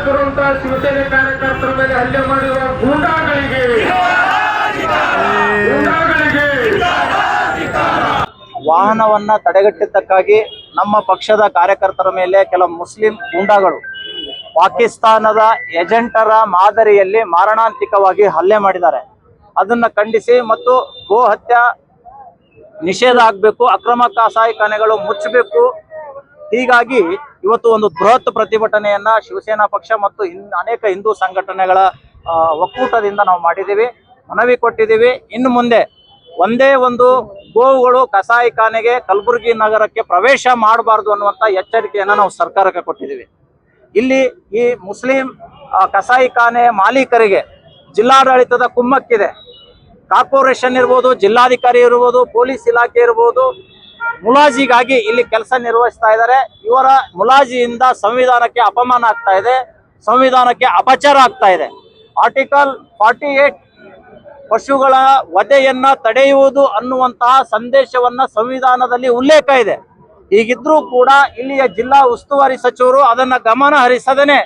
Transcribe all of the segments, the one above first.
ಆಗಿರುವಂತಹ ಶಿವಸೇನೆ ಕಾರ್ಯಕರ್ತರ ಮೇಲೆ ಹಲ್ಲೆ ಮಾಡಿರುವ ಗೂಂಡಾಗಳಿಗೆ ವಾಹನವನ್ನ ತಡೆಗಟ್ಟಿದ್ದಕ್ಕಾಗಿ ನಮ್ಮ ಪಕ್ಷದ ಕಾರ್ಯಕರ್ತರ ಮೇಲೆ ಕೆಲವು ಮುಸ್ಲಿಂ ಗೂಂಡಾಗಳು ಪಾಕಿಸ್ತಾನದ ಏಜೆಂಟರ ಮಾದರಿಯಲ್ಲಿ ಮಾರಣಾಂತಿಕವಾಗಿ ಹಲ್ಲೆ ಮಾಡಿದ್ದಾರೆ. ಅದನ್ನ ಖಂಡಿಸಿ ಮತ್ತು ಗೋ ಹತ್ಯೆ ನಿಷೇಧ ಆಗಬೇಕು, ಅಕ್ರಮ ಕಸಾಯಿಖಾನೆಗಳು ಮುಚ್ಚಬೇಕು. ಹೀಗಾಗಿ ಇವತ್ತು ಒಂದು ಬೃಹತ್ ಪ್ರತಿಭಟನೆಯನ್ನ ಶಿವಸೇನಾ ಪಕ್ಷ ಮತ್ತು ಅನೇಕ ಹಿಂದೂ ಸಂಘಟನೆಗಳ ಒಕ್ಕೂಟದಿಂದ ನಾವು ಮಾಡಿದ್ದೀವಿ, ಮನವಿ ಕೊಟ್ಟಿದ್ದೀವಿ. ಇನ್ನು ಮುಂದೆ ಒಂದೇ ಒಂದು ಗೋವುಗಳು ಕಸಾಯಿಖಾನೆಗೆ ಕಲಬುರಗಿ ನಗರಕ್ಕೆ ಪ್ರವೇಶ ಮಾಡಬಾರ್ದು ಅನ್ನುವಂಥ ಎಚ್ಚರಿಕೆಯನ್ನು ನಾವು ಸರ್ಕಾರಕ್ಕೆ ಕೊಟ್ಟಿದ್ದೀವಿ. ಇಲ್ಲಿ ಈ ಮುಸ್ಲಿಂ ಕಸಾಯಿಖಾನೆ ಮಾಲೀಕರಿಗೆ ಜಿಲ್ಲಾಡಳಿತದ ಕುಮ್ಮಕ್ಕಿದೆ. ಕಾರ್ಪೊರೇಷನ್ ಇರ್ಬೋದು, ಜಿಲ್ಲಾಧಿಕಾರಿ ಇರ್ಬೋದು, ಪೊಲೀಸ್ ಇಲಾಖೆ ಇರ್ಬೋದು, ಮುಲಾಜಿಗಾಗಿ ಇಲ್ಲಿ ಕೆಲಸ ನಿರ್ವಹಿಸ್ತಾ ಇದ್ದಾರೆ. ಇವರ ಮುಲಾಜಿಯಿಂದ ಸಂವಿಧಾನಕ್ಕೆ ಅಪಮಾನ ಆಗ್ತಾ ಇದೆ, ಸಂವಿಧಾನಕ್ಕೆ ಅಪಚಾರ ಆಗ್ತಾ ಇದೆ. ಆರ್ಟಿಕಲ್ 48 ಪಶುಗಳ ವಧೆಯನ್ನ ತಡೆಯುವುದು ಅನ್ನುವಂತಹ ಸಂದೇಶವನ್ನ ಸಂವಿಧಾನದಲ್ಲಿ ಉಲ್ಲೇಖ ಇದೆ. ಹೀಗಿದ್ರೂ ಕೂಡ ಇಲ್ಲಿಯ ಜಿಲ್ಲಾ ಉಸ್ತುವಾರಿ ಸಚಿವರು ಅದನ್ನ ಗಮನ ಹರಿಸದೇನೆ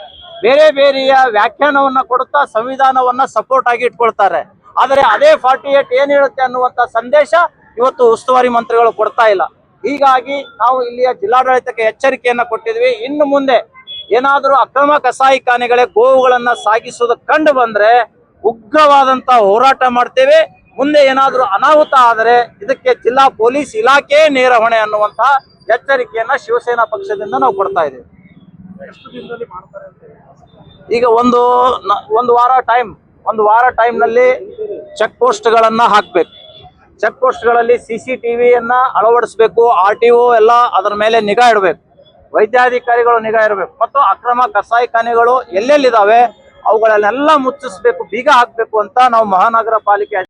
ಬೇರೆ ಬೇರೆಯ ವ್ಯಾಖ್ಯಾನವನ್ನ ಕೊಡುತ್ತಾ ಸಂವಿಧಾನವನ್ನ ಸಪೋರ್ಟ್ ಆಗಿ ಇಟ್ಕೊಳ್ತಾರೆ. ಆದರೆ ಅದೇ 48 ಏನ್ ಹೇಳುತ್ತೆ ಅನ್ನುವಂತ ಸಂದೇಶ ಇವತ್ತು ಉಸ್ತುವಾರಿ ಮಂತ್ರಿಗಳು ಕೊಡ್ತಾ ಇಲ್ಲ. ಹೀಗಾಗಿ ನಾವು ಇಲ್ಲಿಯ ಜಿಲ್ಲಾಡಳಿತಕ್ಕೆ ಎಚ್ಚರಿಕೆಯನ್ನ ಕೊಟ್ಟಿದ್ವಿ. ಇನ್ನು ಮುಂದೆ ಏನಾದರೂ ಅಕ್ರಮ ಕಸಾಯಿಖಾನೆಗಳೇ ಗೋವುಗಳನ್ನ ಸಾಗಿಸುವುದು ಕಂಡು ಬಂದ್ರೆ ಉಗ್ರವಾದಂತ ಹೋರಾಟ ಮಾಡ್ತೇವೆ. ಮುಂದೆ ಏನಾದರೂ ಅನಾಹುತ ಆದರೆ ಇದಕ್ಕೆ ಜಿಲ್ಲಾ ಪೊಲೀಸ್ ಇಲಾಖೆ ನೇರ ಹೊಣೆ ಅನ್ನುವಂತಹ ಎಚ್ಚರಿಕೆಯನ್ನ ಶಿವಸೇನಾ ಪಕ್ಷದಿಂದ ನಾವು ಕೊಡ್ತಾ ಇದ್ದೇವೆ. ಈಗ ಒಂದು ವಾರ ಟೈಮ್ ನಲ್ಲಿ ಚೆಕ್ ಪೋಸ್ಟ್ ಗಳನ್ನ ಹಾಕ್ಬೇಕು. ಚೆಕ್ ಪೋಸ್ಟ್ ಗಳಲ್ಲಿ CCTVಯನ್ನ ಅಳವಡಿಸಬೇಕು. RTO ಎಲ್ಲ ಅದರ ಮೇಲೆ ನಿಗಾ ಇಡಬೇಕು, ವೈದ್ಯಾಧಿಕಾರಿಗಳು ನಿಗಾ ಇರಬೇಕು ಮತ್ತು ಅಕ್ರಮ ಕಸಾಯಿಖಾನೆಗಳು ಎಲ್ಲೆಲ್ಲಿದ್ದಾವೆ ಅವುಗಳನ್ನೆಲ್ಲ ಮುಚ್ಚಿಸಬೇಕು, ಬೀಗ ಹಾಕಬೇಕು ಅಂತ ನಾವು ಮಹಾನಗರ ಪಾಲಿಕೆ